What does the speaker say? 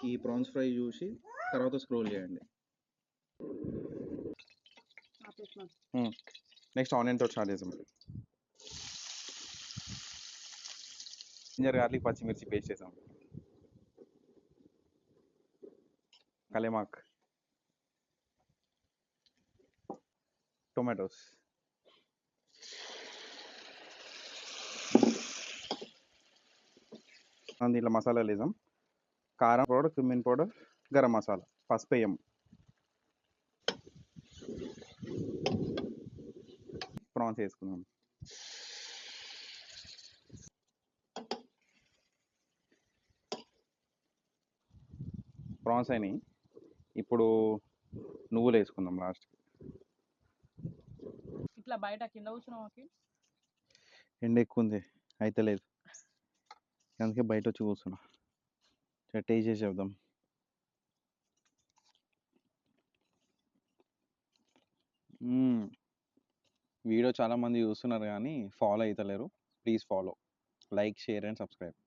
ఈ prawns fry చూసి తర్వాత స్క్రోల్ చేయండి. నెక్స్ట్ ఆనియన్తో స్టార్ట్ చేద్దాం. జింజర్ గార్లిక్ పచ్చిమిర్చి పేస్ట్ చేసాం. కలేమాక్, టొమాటోస్, దీంట్లో మసాలాలు వేసాం. కారం powder, cumin powder, garam masala, పసుపు వేయం. ప్రాన్స్ వేసుకుందాం. ప్రాన్స్ అయినాయి. ఇప్పుడు నువ్వులు వేసుకుందాం లాస్ట్. ఇట్లా బయట కింద కూర్చున్నాం. ఎండ ఎక్కువ ఉంది అయితే లేదు, అందుకే బయట వచ్చి కూర్చున్నా. టేస్ట్ చేసి చెప్దాం. వీడియో చాలామంది చూస్తున్నారు కానీ ఫాలో అవుతలేరు. Please follow, like, share and subscribe.